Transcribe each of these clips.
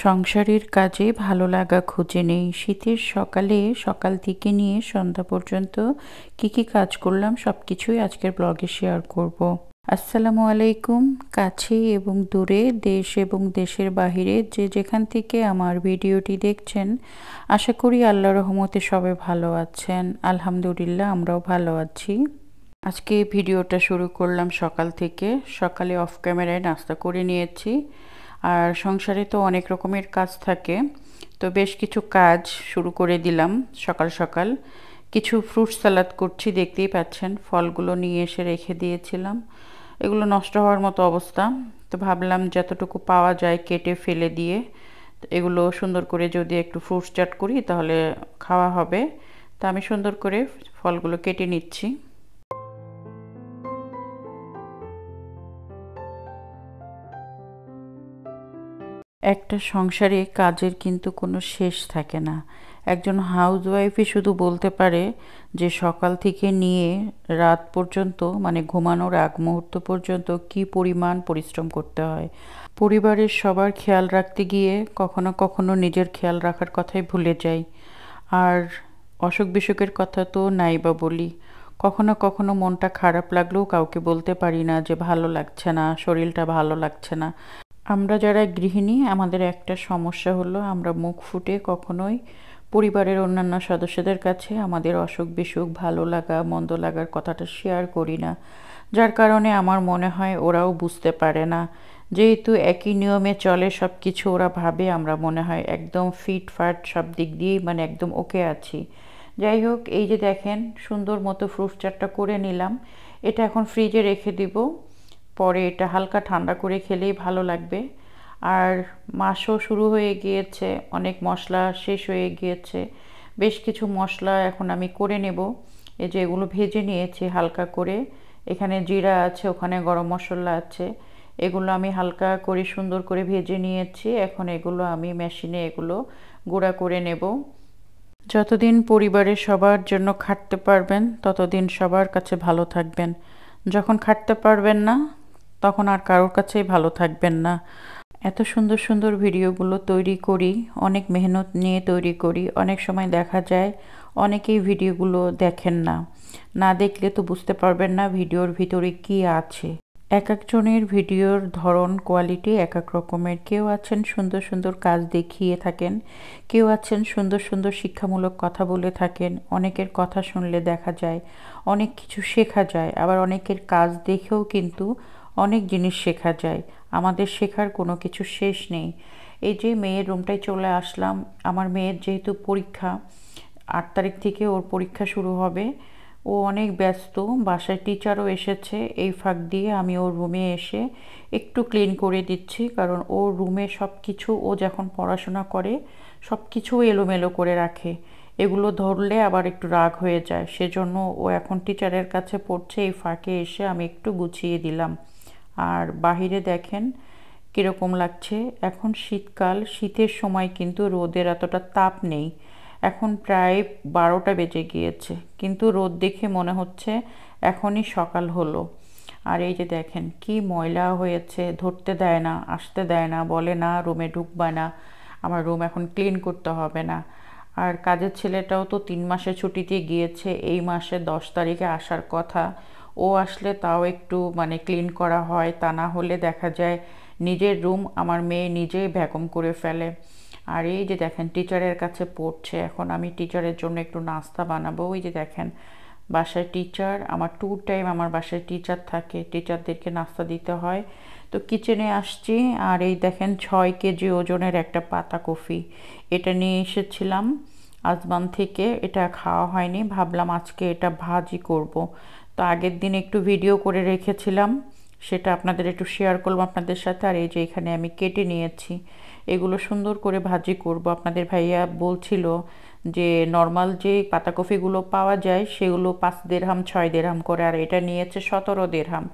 সংসারের কাজে ভালো লাগা খুঁজে নেই। শীতের সকালে সকাল থেকে নিয়ে সন্ধ্যা পর্যন্ত কি কি কাজ করলাম সবকিছুই আজকের ব্লগে শেয়ার করব। আসসালামু আলাইকুম। কাছে এবং দূরে, দেশ এবং দেশের বাহিরে যে যেখান থেকে আমার ভিডিওটি দেখছেন, আশা করি আল্লাহর রহমতে সবাই ভালো আছেন। আলহামদুলিল্লাহ, আমরাও ভালো আছি। আজকে ভিডিওটা শুরু করলাম সকাল থেকে। সকালে অফ ক্যামেরায় নাস্তা করে নিয়েছি। আর সংসারে তো অনেক রকমের কাজ থাকে, তো বেশ কিছু কাজ শুরু করে দিলাম সকাল সকাল। কিছু ফ্রুট সালাদ করছি, দেখতেই পাচ্ছেন। ফলগুলো নিয়ে এসে রেখে দিয়েছিলাম, এগুলো নষ্ট হওয়ার মতো অবস্থা। তো ভাবলাম যতটুকু পাওয়া যায় কেটে ফেলে দিয়ে এগুলো সুন্দর করে যদি একটু ফ্রুটস চাট করি তাহলে খাওয়া হবে। তো আমি সুন্দর করে ফলগুলো কেটে নিচ্ছি। একটা সংসারে কাজের কিন্তু কোনো শেষ থাকে না। একজন হাউসওয়াইফই শুধু বলতে পারে যে সকাল থেকে নিয়ে রাত পর্যন্ত, মানে ঘুমানোর আগ মুহূর্ত পর্যন্ত কি পরিমাণ পরিশ্রম করতে হয়। পরিবারের সবার খেয়াল রাখতে গিয়ে কখনো কখনো নিজের খেয়াল রাখার কথাই ভুলে যাই। আর অসুখ বিসুখের কথা তো নাই বা বলি। কখনো কখনো মনটা খারাপ লাগলেও কাউকে বলতে পারি না যে ভালো লাগছে না, শরীরটা ভালো লাগছে না। আমরা যারা গৃহিণী, আমাদের একটা সমস্যা হলো আমরা মুখ ফুটে কখনোই পরিবারের অন্যান্য সদস্যদের কাছে আমাদের অসুখ বিসুখ, ভালো লাগা মন্দ লাগার কথাটা শেয়ার করি না। যার কারণে আমার মনে হয় ওরাও বুঝতে পারে না। যেহেতু একই নিয়মে চলে সব কিছু, ওরা ভাবে আমরা মনে হয় একদম ফিটফাট সব দিক দিয়েই, মানে একদম ওকে আছি। যাই হোক, এই যে দেখেন সুন্দর মতো ফ্রুট চাটটা করে নিলাম। এটা এখন ফ্রিজে রেখে দিব, পরে এটা হালকা ঠান্ডা করে খেলেই ভালো লাগবে। আর মাসও শুরু হয়ে গিয়েছে, অনেক মশলা শেষ হয়ে গিয়েছে। বেশ কিছু মশলা এখন আমি করে নেব। এই যে এগুলো ভেজে নিয়েছি হালকা করে, এখানে জিরা আছে, ওখানে গরম মশলা আছে। এগুলো আমি হালকা করে সুন্দর করে ভেজে নিয়েছি। এখন এগুলো আমি মেশিনে এগুলো গুঁড়া করে নেব। যতদিন পরিবারের সবার জন্য খাটতে পারবেন ততদিন সবার কাছে ভালো থাকবেন। যখন খাটতে পারবেন না তখন আর কারোর কাছেই ভালো থাকবেন না। এত সুন্দর সুন্দর ভিডিওগুলো তৈরি করি, অনেক মেহনত নিয়ে তৈরি করি। অনেক সময় দেখা যায় অনেকেই ভিডিওগুলো দেখেন না। না দেখলে তো বুঝতে পারবেন না ভিডিওর ভিতরে কি আছে। এক একজনের ভিডিওর ধরন, কোয়ালিটি এক এক রকমের। কেউ আছেন সুন্দর সুন্দর কাজ দেখিয়ে থাকেন, কেউ আছেন সুন্দর সুন্দর শিক্ষামূলক কথা বলে থাকেন। অনেকের কথা শুনলে দেখা যায় অনেক কিছু শেখা যায়, আবার অনেকের কাজ দেখেও কিন্তু অনেক জিনিস শেখা যায়। আমাদের শেখার কোনো কিছু শেষ নেই। এই যে মেয়ের রুমটায় চলে আসলাম। আমার মেয়ের যেহেতু পরীক্ষা, 8 তারিখ থেকে ওর পরীক্ষা শুরু হবে। ও অনেক ব্যস্ত, বাসায় টিচারও এসেছে। এই ফাঁক দিয়ে আমি ওর রুমে এসে একটু ক্লিন করে দিচ্ছি, কারণ ওর রুমে সব কিছু, ও যখন পড়াশোনা করে সব কিছু এলোমেলো করে রাখে। এগুলো ধরলে আবার একটু রাগ হয়ে যায়, সেজন্য ও এখন টিচারের কাছে পড়ছে। এই ফাঁকে এসে আমি একটু গুছিয়ে দিলাম। আর বাহিরে দেখেন কীরকম লাগছে। এখন শীতকাল, শীতের সময় কিন্তু রোদের এতটা তাপ নেই। এখন প্রায় 12টা বেজে গিয়েছে, কিন্তু রোদ দেখে মনে হচ্ছে এখনই সকাল হলো। আর এই যে দেখেন কি ময়লা হয়েছে, ধরতে দেয় না, আসতে দেয় না, বলে না রুমে ঢুকবা না। আমার রুম এখন ক্লিন করতে হবে না। আর কাজের ছেলেটাও তো 3 মাসে ছুটিতে গিয়েছে, এই মাসে 10 তারিখে আসার কথা। ও আসলে তাও একটু মানে ক্লিন করা হয়, তা না হলে দেখা যায় নিজের রুম আমার মেয়ে নিজেই ভ্যাকুম করে ফেলে। আর এই যে দেখেন টিচারের কাছে পড়ছে। এখন আমি টিচারের জন্য একটু নাস্তা বানাবো। ওই যে দেখেন বাসায় টিচার, আমার 2 টাইম আমার বাসায় টিচার থাকে, টিচারদেরকে নাস্তা দিতে হয়। তো কিচেনে আসছি। আর এই দেখেন 6 কেজি ওজনের একটা পাতাকপি, এটা নিয়ে এসেছিলাম আজমান থেকে। এটা খাওয়া হয়নি, ভাবলাম আজকে এটা ভাজি করব। তো আগের দিন একটু ভিডিও করে রেখেছিলাম, সেটা আপনাদের একটু শেয়ার করলাম আপনাদের সাথে। আর এই যে এখানে আমি কেটে নিয়েছি, এগুলো সুন্দর করে ভাজি করব। আপনাদের ভাইয়া বলছিল যে নর্মাল যে পাতাকপিগুলো পাওয়া যায় সেগুলো 5 দিরহাম 6 দিরহাম করে, আর এটা নিয়েছে 17 দিরহাম।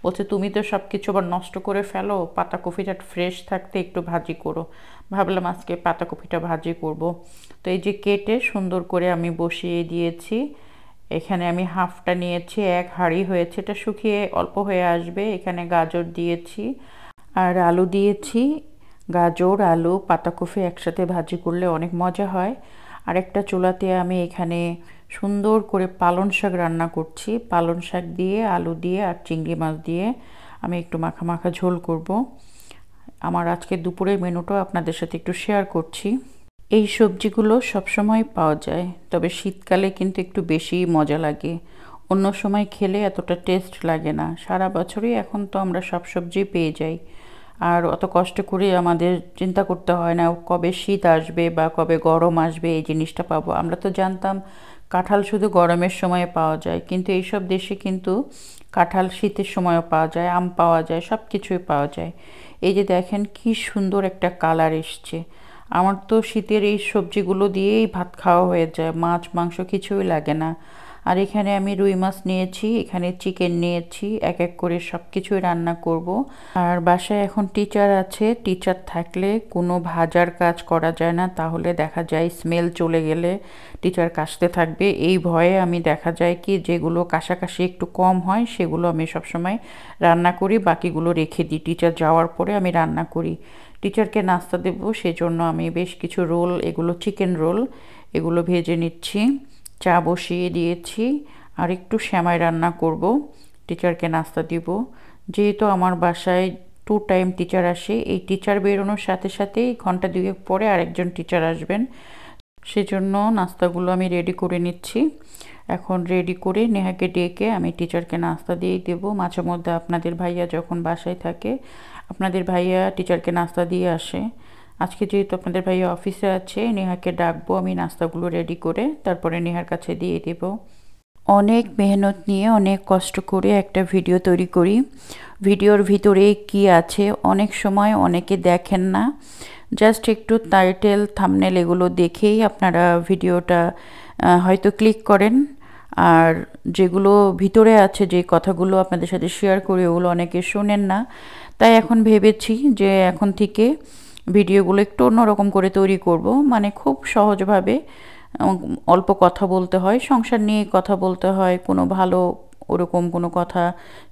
বলছে তুমি তো সব কিছু আবার নষ্ট করে ফেলো, পাতাকপিটা ফ্রেশ থাকতে একটু ভাজি করো। ভাবলাম আজকে পাতাকপিটা ভাজি করব। তো এই যে কেটে সুন্দর করে আমি বসিয়ে দিয়েছি। এখানে আমি হাফটা নিয়েছি, 1 হাঁড়ি হয়েছে, এটা শুকিয়ে অল্প হয়ে আসবে। এখানে গাজর দিয়েছি আর আলু দিয়েছি। গাজর, আলু, পাতাকপি একসাথে ভাজি করলে অনেক মজা হয়। আরেকটা চুলাতে আমি এখানে সুন্দর করে পালং শাক রান্না করছি। পালং শাক দিয়ে, আলু দিয়ে আর চিংড়ি মাছ দিয়ে আমি একটু মাখা মাখা ঝোল করব। আমার আজকে দুপুরের মেনুটা আপনাদের সাথে একটু শেয়ার করছি। এই সবজিগুলো সবসময় পাওয়া যায়, তবে শীতকালে কিন্তু একটু বেশি মজা লাগে। অন্য সময় খেলে এতটা টেস্ট লাগে না। সারা বছরই এখন তো আমরা সব সবজি পেয়ে যাই, আর অত কষ্ট করে আমাদের চিন্তা করতে হয় না কবে শীত আসবে বা কবে গরম আসবে এই জিনিসটা পাবো। আমরা তো জানতাম কাঁঠাল শুধু গরমের সময়ে পাওয়া যায়, কিন্তু এইসব দেশে কিন্তু কাঁঠাল শীতের সময়ও পাওয়া যায়, আম পাওয়া যায়, সব কিছুই পাওয়া যায়। এই যে দেখেন কি সুন্দর একটা কালার এসছে। আমার তো শীতের এই সবজিগুলো দিয়েই ভাত খাওয়া হয়ে যায়, মাছ মাংস কিছুই লাগে না। আর এখানে আমি রুই মাছ নিয়েছি, এখানে চিকেন নিয়েছি, এক এক করে সব কিছুই রান্না করব। আর বাসায় এখন টিচার আছে, টিচার থাকলে কোনো ভাজার কাজ করা যায় না, তাহলে দেখা যায় স্মেল চলে গেলে টিচার কাশতে থাকবে। এই ভয়ে আমি দেখা যায় কি যেগুলো কাশাকাশি একটু কম হয় সেগুলো আমি সবসময় রান্না করি, বাকিগুলো রেখে দিই। টিচার যাওয়ার পরে আমি রান্না করি। টিচারকে নাস্তা দেবো সেজন্য আমি বেশ কিছু রোল, এগুলো চিকেন রোল, এগুলো ভেজে নিচ্ছি। চা বসিয়ে দিয়েছি আর একটু সেমাই রান্না করব, টিচারকে নাস্তা দিব। যেহেতু আমার বাসায় 2 টাইম টিচার আসে, এই টিচার বেরোনোর সাথে সাথেই ঘন্টা 2 পরে আরেকজন টিচার আসবেন, সেজন্য নাস্তাগুলো আমি রেডি করে নিচ্ছি। এখন রেডি করে নেহাকে ডেকে আমি টিচারকে নাস্তা দিয়ে দেবো। মাঝে মধ্যে আপনাদের ভাইয়া যখন বাসায় থাকে, আপনাদের ভাইয়া টিচারকে নাস্তা দিয়ে আসে। আজকে যেহেতু আপনাদের ভাইয়া অফিসে আছে, নেহাকে ডাকবো আমি নাস্তাগুলো রেডি করে, তারপরে নেহার কাছে দিয়ে দেব। অনেক মেহনত নিয়ে অনেক কষ্ট করে একটা ভিডিও তৈরি করি। ভিডিওর ভিতরে কি আছে অনেক সময় অনেকে দেখেন না, জাস্ট একটু টাইটেল থাম্বনেল এগুলো দেখেই আপনারা ভিডিওটা হয়তো ক্লিক করেন, আর যেগুলো ভিতরে আছে যে কথাগুলো আপনাদের সাথে শেয়ার করি ওগুলো অনেকে শোনেন না। তাই এখন ভেবেছি যে এখন থেকে ভিডিওগুলো একটু অন্যরকম করে তৈরি করব, মানে খুব সহজভাবে। অল্প কথা বলতে হয়, সংসার নিয়ে কথা বলতে হয়, কোনো ভালো ওরকম কোনো কথা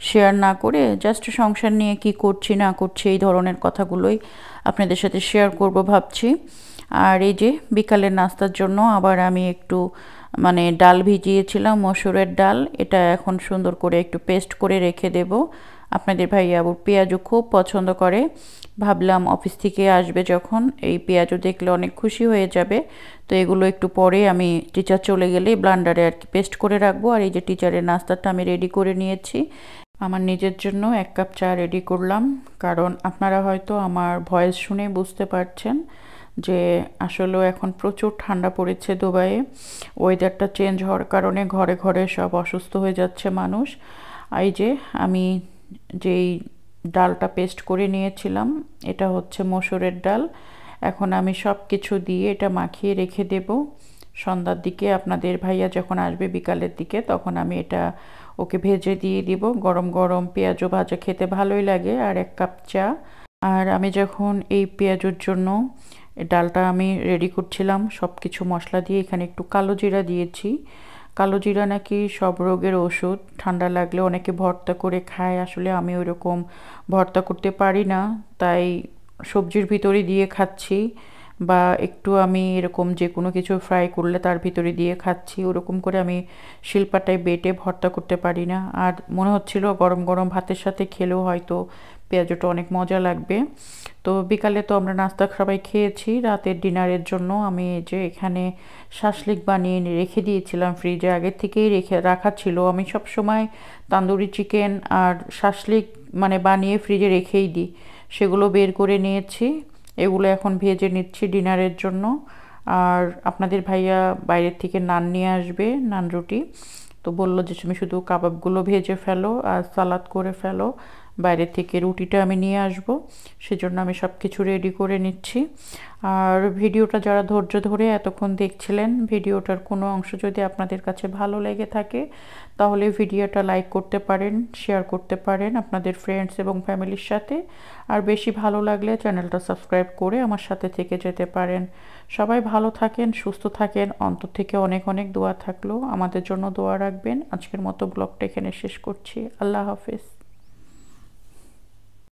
শেয়ার না করে জাস্ট সংসার নিয়ে কি করছি না করছি এই ধরনের কথাগুলোই আপনাদের সাথে শেয়ার করব ভাবছি। আর এই যে বিকালের নাস্তার জন্য আবার আমি একটু মানে ডাল ভিজিয়েছিলাম, মসুরের ডাল, এটা এখন সুন্দর করে একটু পেস্ট করে রেখে দেব। আপনাদের ভাইয়া আবার পেঁয়াজও খুব পছন্দ করে, ভাবলাম অফিস থেকে আসবে যখন এই পেঁয়াজও দেখলে অনেক খুশি হয়ে যাবে। তো এগুলো একটু পরে আমি টিচার চলে গেলে ব্লান্ডারে আর কি পেস্ট করে রাখবো। আর এই যে টিচারের নাস্তাটা আমি রেডি করে নিয়েছি। আমার নিজের জন্য 1 কাপ চা রেডি করলাম, কারণ আপনারা হয়তো আমার ভয়েস শুনে বুঝতে পারছেন যে আসলেও এখন প্রচুর ঠান্ডা পড়েছে দুবাইয়ে। ওয়েদারটা চেঞ্জ হওয়ার কারণে ঘরে ঘরে সব অসুস্থ হয়ে যাচ্ছে মানুষ। এই যে আমি যেই ডালটা পেস্ট করে নিয়েছিলাম, এটা হচ্ছে মসুরের ডাল। এখন আমি সব কিছু দিয়ে এটা মাখিয়ে রেখে দেব। সন্ধ্যার দিকে আপনাদের ভাইয়া যখন আসবে বিকালের দিকে, তখন আমি এটা ওকে ভেজে দিয়ে দিব। গরম গরম পেঁয়াজও ভাজা খেতে ভালোই লাগে, আর 1 কাপ চা। আর আমি যখন এই পেঁয়াজের জন্য ডালটা আমি রেডি করছিলাম সব কিছু মশলা দিয়ে, এখানে একটু কালো জিরা দিয়েছি। কালো জিরা নাকি সব রোগের ওষুধ, ঠান্ডা লাগলে অনেকে ভর্তা করে খায়, আসলে আমি ওইরকম ভর্তা করতে পারি না, তাই সবজির ভিতরে দিয়ে খাচ্ছি, বা একটু আমি এরকম যে কোনো কিছু ফ্রাই করলে তার ভিতরে দিয়ে খাচ্ছি। ওরকম করে আমি শিলপাটায় বেটে ভর্তা করতে পারি না। আর মনে হচ্ছিল গরম গরম ভাতের সাথে খেলেও হয়তো পেঁয়াজটা অনেক মজা লাগবে। তো বিকালে তো আমরা নাস্তা সবাই খেয়েছি, রাতের ডিনারের জন্য আমি যে এখানে শাসলিক বানিয়ে রেখে দিয়েছিলাম ফ্রিজে, আগের থেকেই রাখা ছিল। আমি সব সময় তান্দুরি চিকেন আর শাসলিক মানে বানিয়ে ফ্রিজে রেখেই দিই, সেগুলো বের করে নিয়েছি। এগুলো এখন ভেজে নিচ্ছি ডিনারের জন্য। আর আপনাদের ভাইয়া বাইরের থেকে নান নিয়ে আসবে, নান রুটি। তো বললো যে তুমি শুধু কাবাবগুলো ভেজে ফেলো আর সালাদ করে ফেলো, বাইরে থেকে রুটিটা আমি নিয়ে আসব। সেজন্য আমি সব কিছু রেডি করে নিচ্ছি। আর ভিডিওটা যারা ধৈর্য ধরে এতক্ষণ দেখছিলেন, ভিডিওটার কোনো অংশ যদি আপনাদের কাছে ভালো লেগে থাকে তাহলে ভিডিওটা লাইক করতে পারেন, শেয়ার করতে পারেন আপনাদের ফ্রেন্ডস এবং ফ্যামিলির সাথে। আর বেশি ভালো লাগলে চ্যানেলটা সাবস্ক্রাইব করে আমার সাথে থেকে যেতে পারেন। সবাই ভালো থাকেন, সুস্থ থাকেন, অন্তর থেকে অনেক অনেক দোয়া থাকলো, আমাদের জন্য দোয়া রাখবেন। আজকের মতো ব্লগটা এখানে শেষ করছি। আল্লাহ হাফেজ।